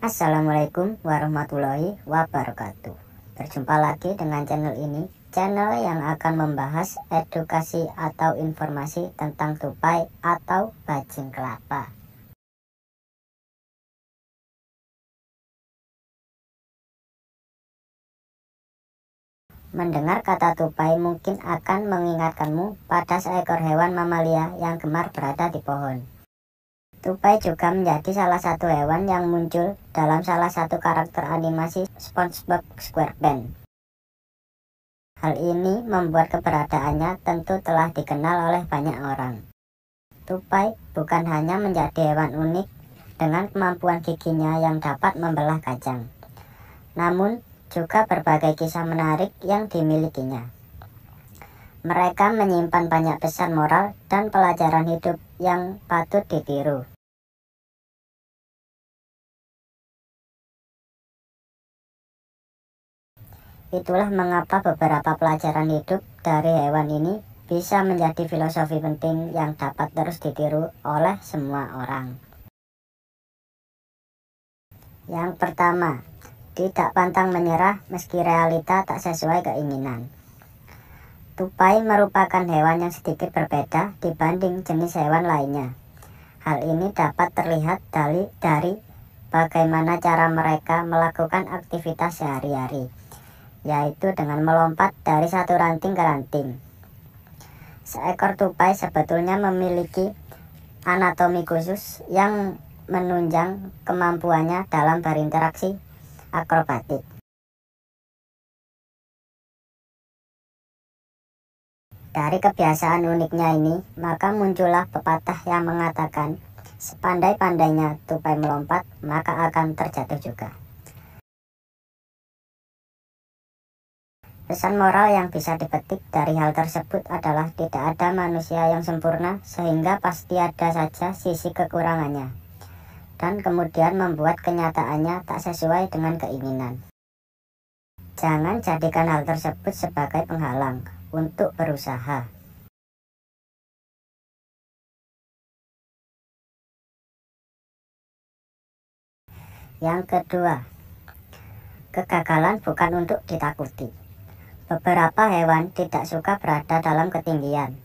Assalamualaikum warahmatullahi wabarakatuh. Berjumpa lagi dengan channel ini, channel yang akan membahas edukasi atau informasi tentang tupai atau bajing kelapa. Mendengar kata tupai mungkin akan mengingatkanmu pada seekor hewan mamalia yang gemar berada di pohon. Tupai juga menjadi salah satu hewan yang muncul dalam salah satu karakter animasi SpongeBob SquarePants. Hal ini membuat keberadaannya tentu telah dikenal oleh banyak orang. Tupai bukan hanya menjadi hewan unik dengan kemampuan giginya yang dapat membelah kacang, namun juga berbagai kisah menarik yang dimilikinya. Mereka menyimpan banyak pesan moral dan pelajaran hidup yang patut ditiru. Itulah mengapa beberapa pelajaran hidup dari hewan ini bisa menjadi filosofi penting yang dapat terus ditiru oleh semua orang. Yang pertama, tidak pantang menyerah meski realita tak sesuai keinginan. Tupai merupakan hewan yang sedikit berbeda dibanding jenis hewan lainnya. Hal ini dapat terlihat dari bagaimana cara mereka melakukan aktivitas sehari-hari, yaitu dengan melompat dari satu ranting ke ranting. Seekor tupai sebetulnya memiliki anatomi khusus yang menunjang kemampuannya dalam berinteraksi akrobatik. Dari kebiasaan uniknya ini, maka muncullah pepatah yang mengatakan, sepandai-pandainya tupai melompat, maka akan terjatuh juga. Pesan moral yang bisa dipetik dari hal tersebut adalah tidak ada manusia yang sempurna, sehingga pasti ada saja sisi kekurangannya, dan kemudian membuat kenyataannya tak sesuai dengan keinginan. Jangan jadikan hal tersebut sebagai penghalang untuk berusaha. Yang kedua, kegagalan bukan untuk ditakuti. Beberapa hewan tidak suka berada dalam ketinggian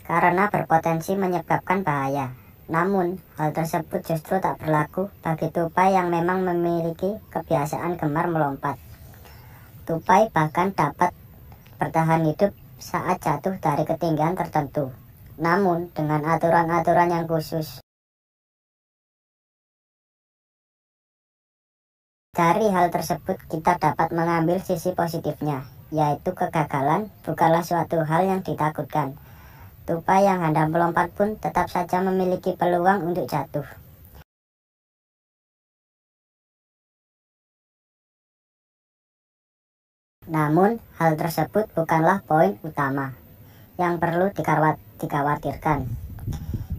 karena berpotensi menyebabkan bahaya. Namun, hal tersebut justru tak berlaku bagi tupai yang memang memiliki kebiasaan gemar melompat. Tupai bahkan dapat bertahan hidup saat jatuh dari ketinggian tertentu, namun dengan aturan-aturan yang khusus. Dari hal tersebut kita dapat mengambil sisi positifnya, yaitu kegagalan bukanlah suatu hal yang ditakutkan. Tupai yang hendak melompat pun tetap saja memiliki peluang untuk jatuh. Namun, hal tersebut bukanlah poin utama yang perlu dikhawatirkan.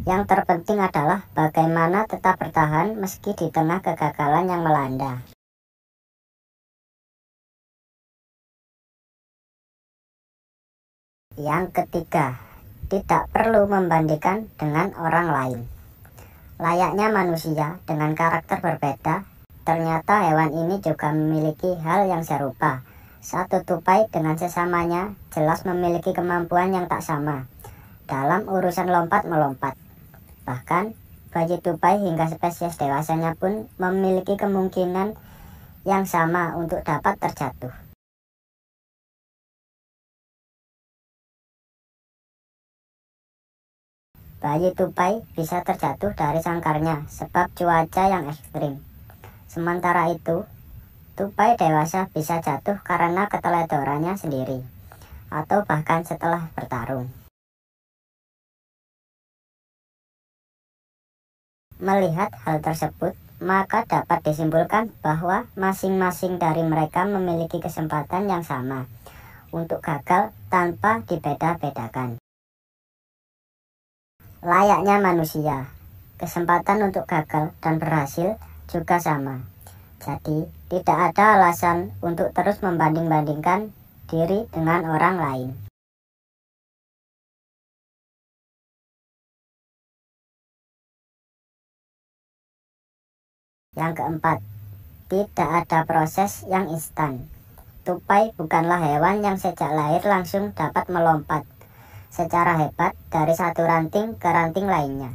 Yang terpenting adalah bagaimana tetap bertahan meski di tengah kegagalan yang melanda. Yang ketiga, tidak perlu membandingkan dengan orang lain. Layaknya manusia dengan karakter berbeda, ternyata hewan ini juga memiliki hal yang serupa. Satu tupai dengan sesamanya jelas memiliki kemampuan yang tak sama dalam urusan lompat-melompat. Bahkan, bayi tupai hingga spesies dewasanya pun memiliki kemungkinan yang sama untuk dapat terjatuh. Bayi tupai bisa terjatuh dari sangkarnya sebab cuaca yang ekstrim. Sementara itu, tupai dewasa bisa jatuh karena keteledorannya sendiri, atau bahkan setelah bertarung. Melihat hal tersebut, maka dapat disimpulkan bahwa masing-masing dari mereka memiliki kesempatan yang sama untuk gagal tanpa dibeda-bedakan. Layaknya manusia, kesempatan untuk gagal dan berhasil juga sama. Jadi, tidak ada alasan untuk terus membanding-bandingkan diri dengan orang lain. Yang keempat, tidak ada proses yang instan. Tupai bukanlah hewan yang sejak lahir langsung dapat melompat secara hebat dari satu ranting ke ranting lainnya.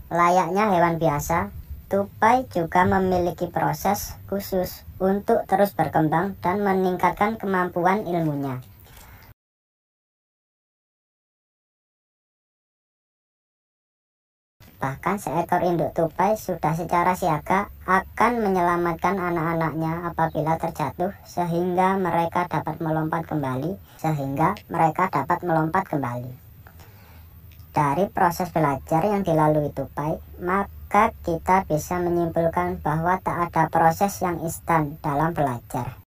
Layaknya hewan biasa, tupai juga memiliki proses khusus untuk terus berkembang dan meningkatkan kemampuan ilmunya. Bahkan seekor induk tupai sudah secara siaga akan menyelamatkan anak-anaknya apabila terjatuh sehingga mereka dapat melompat kembali. Dari proses belajar yang dilalui tupai, maka kita bisa menyimpulkan bahwa tak ada proses yang instan dalam belajar.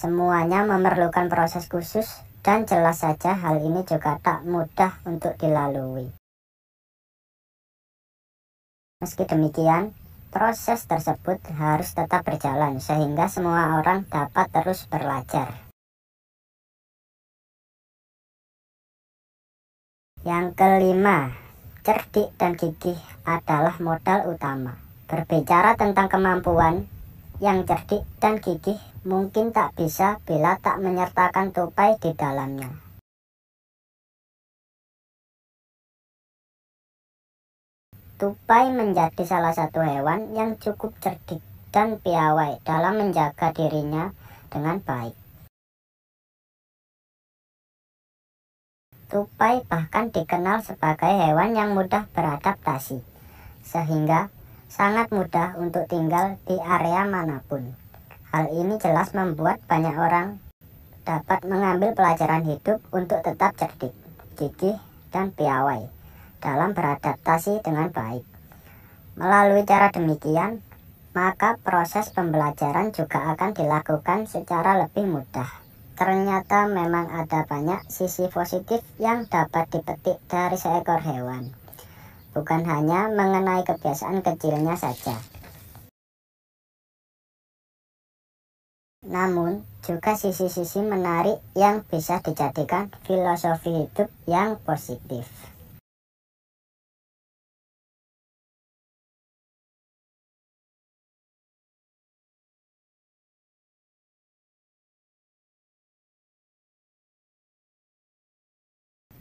Semuanya memerlukan proses khusus dan jelas saja hal ini juga tak mudah untuk dilalui. Meski demikian, proses tersebut harus tetap berjalan sehingga semua orang dapat terus belajar. Yang kelima, cerdik dan gigih adalah modal utama. Berbicara tentang kemampuan, yang cerdik dan gigih mungkin tak bisa bila tak menyertakan tupai di dalamnya. Tupai menjadi salah satu hewan yang cukup cerdik dan piawai dalam menjaga dirinya dengan baik. Tupai bahkan dikenal sebagai hewan yang mudah beradaptasi, sehingga sangat mudah untuk tinggal di area manapun. Hal ini jelas membuat banyak orang dapat mengambil pelajaran hidup untuk tetap cerdik, gigih, dan piawai dalam beradaptasi dengan baik. Melalui cara demikian, maka proses pembelajaran juga akan dilakukan secara lebih mudah. Ternyata memang ada banyak sisi positif yang dapat dipetik dari seekor hewan, bukan hanya mengenai kebiasaan kecilnya saja. Namun, juga sisi-sisi menarik yang bisa dijadikan filosofi hidup yang positif.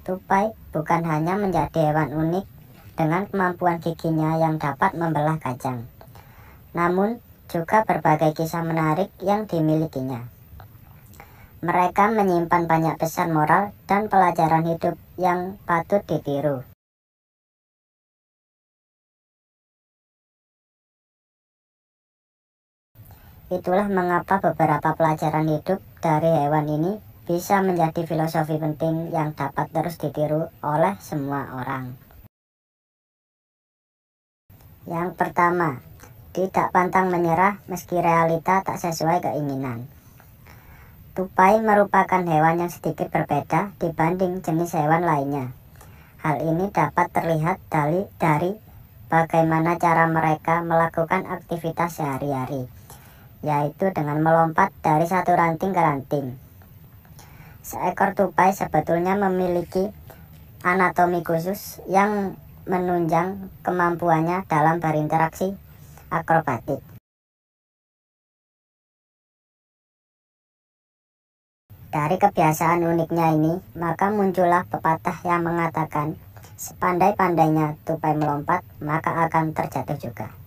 Tupai bukan hanya menjadi hewan unik dengan kemampuan giginya yang dapat membelah kacang, namun juga berbagai kisah menarik yang dimilikinya. Mereka menyimpan banyak pesan moral dan pelajaran hidup yang patut ditiru. Itulah mengapa beberapa pelajaran hidup dari hewan ini bisa menjadi filosofi penting yang dapat terus ditiru oleh semua orang. Yang pertama, tidak pantang menyerah meski realita tak sesuai keinginan. Tupai merupakan hewan yang sedikit berbeda dibanding jenis hewan lainnya. Hal ini dapat terlihat dari bagaimana cara mereka melakukan aktivitas sehari-hari, yaitu dengan melompat dari satu ranting ke ranting. Seekor tupai sebetulnya memiliki anatomi khusus yang menunjang kemampuannya dalam berinteraksi akrobatik. Dari kebiasaan uniknya ini, maka muncullah pepatah yang mengatakan, sepandai-pandainya tupai melompat, maka akan terjatuh juga.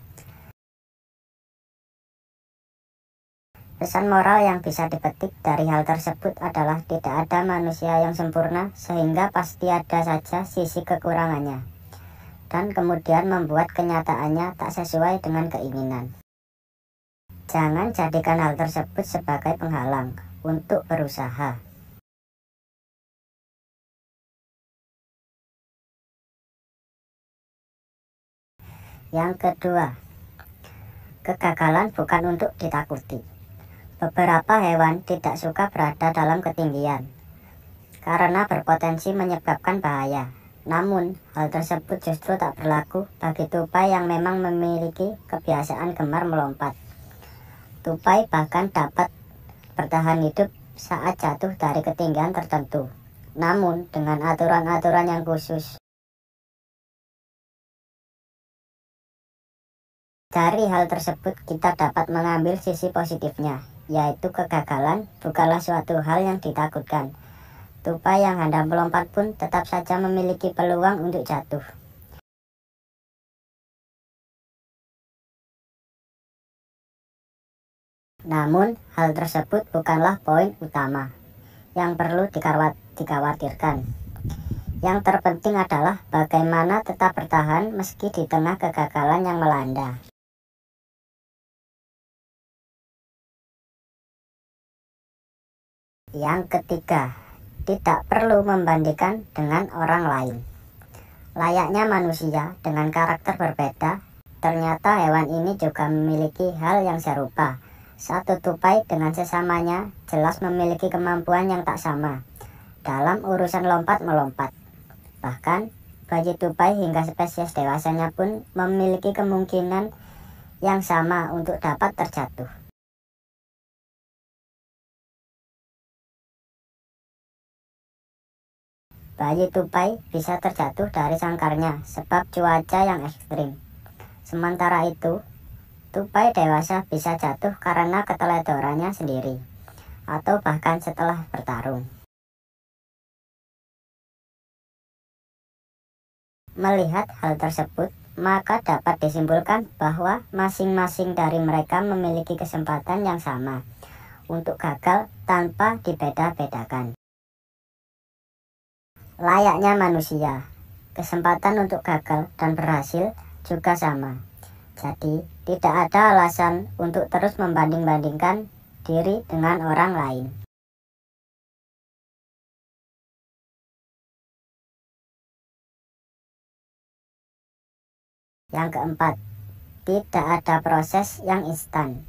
Pesan moral yang bisa dipetik dari hal tersebut adalah tidak ada manusia yang sempurna, sehingga pasti ada saja sisi kekurangannya, dan kemudian membuat kenyataannya tak sesuai dengan keinginan. Jangan jadikan hal tersebut sebagai penghalang untuk berusaha. Yang kedua, kegagalan bukan untuk ditakuti. Beberapa hewan tidak suka berada dalam ketinggian karena berpotensi menyebabkan bahaya. Namun, hal tersebut justru tak berlaku bagi tupai yang memang memiliki kebiasaan gemar melompat. Tupai bahkan dapat bertahan hidup saat jatuh dari ketinggian tertentu, namun dengan aturan-aturan yang khusus. Dari hal tersebut kita dapat mengambil sisi positifnya, yaitu kegagalan bukanlah suatu hal yang ditakutkan. Tupai yang hendak melompat pun tetap saja memiliki peluang untuk jatuh. Namun, hal tersebut bukanlah poin utama yang perlu dikhawatirkan. Yang terpenting adalah bagaimana tetap bertahan meski di tengah kegagalan yang melanda. Yang ketiga, tidak perlu membandingkan dengan orang lain. Layaknya manusia dengan karakter berbeda, ternyata hewan ini juga memiliki hal yang serupa. Satu tupai dengan sesamanya jelas memiliki kemampuan yang tak sama dalam urusan lompat-melompat. Bahkan, bayi tupai hingga spesies dewasanya pun memiliki kemungkinan yang sama untuk dapat terjatuh. Bayi tupai bisa terjatuh dari sangkarnya sebab cuaca yang ekstrim. Sementara itu, tupai dewasa bisa jatuh karena keteledorannya sendiri, atau bahkan setelah bertarung. Melihat hal tersebut, maka dapat disimpulkan bahwa masing-masing dari mereka memiliki kesempatan yang sama untuk gagal tanpa dibeda-bedakan. Layaknya manusia, kesempatan untuk gagal dan berhasil juga sama. Jadi, tidak ada alasan untuk terus membanding-bandingkan diri dengan orang lain. Yang keempat, tidak ada proses yang instan.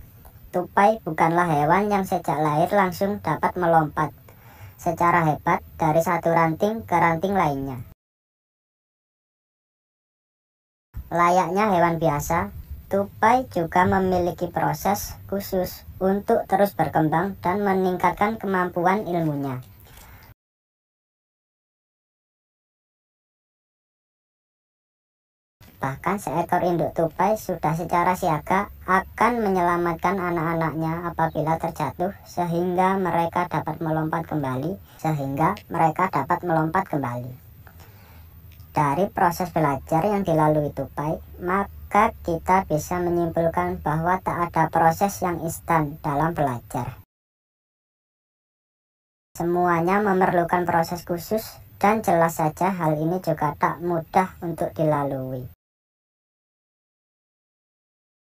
Tupai bukanlah hewan yang sejak lahir langsung dapat melompat secara hebat dari satu ranting ke ranting lainnya. Layaknya hewan biasa, tupai juga memiliki proses khusus untuk terus berkembang dan meningkatkan kemampuan ilmunya. Bahkan seekor induk tupai sudah secara siaga akan menyelamatkan anak-anaknya apabila terjatuh sehingga mereka dapat melompat kembali. Dari proses belajar yang dilalui tupai, maka kita bisa menyimpulkan bahwa tak ada proses yang instan dalam belajar. Semuanya memerlukan proses khusus dan jelas saja hal ini juga tak mudah untuk dilalui.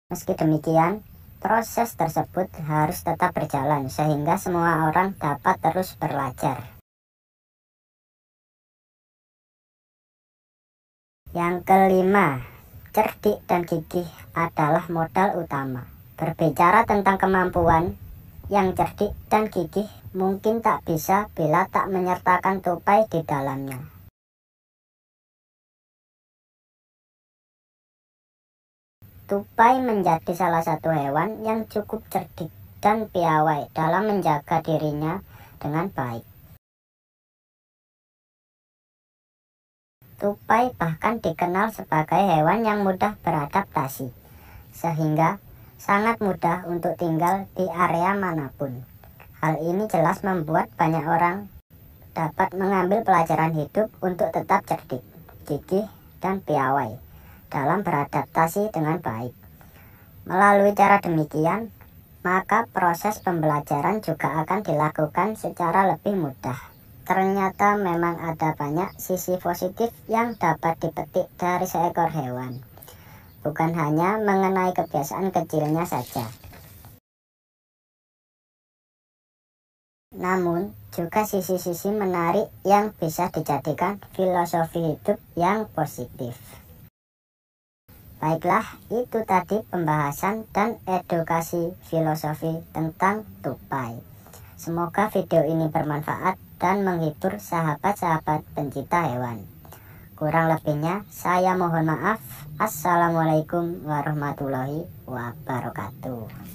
Meski demikian, proses tersebut harus tetap berjalan sehingga semua orang dapat terus belajar. Yang kelima, cerdik dan gigih adalah modal utama. Berbicara tentang kemampuan, yang cerdik dan gigih mungkin tak bisa bila tak menyertakan tupai di dalamnya. Tupai menjadi salah satu hewan yang cukup cerdik dan piawai dalam menjaga dirinya dengan baik. Tupai bahkan dikenal sebagai hewan yang mudah beradaptasi, sehingga sangat mudah untuk tinggal di area manapun. Hal ini jelas membuat banyak orang dapat mengambil pelajaran hidup untuk tetap cerdik, gigih, dan piawai dalam beradaptasi dengan baik. Melalui cara demikian, maka proses pembelajaran juga akan dilakukan secara lebih mudah. Ternyata memang ada banyak sisi positif yang dapat dipetik dari seekor hewan, bukan hanya mengenai kebiasaan kecilnya saja. Namun, juga sisi-sisi menarik yang bisa dijadikan filosofi hidup yang positif. Baiklah, itu tadi pembahasan dan edukasi filosofi tentang tupai. Semoga video ini bermanfaat dan menghibur sahabat-sahabat pencinta hewan. Kurang lebihnya, saya mohon maaf. Assalamualaikum warahmatullahi wabarakatuh.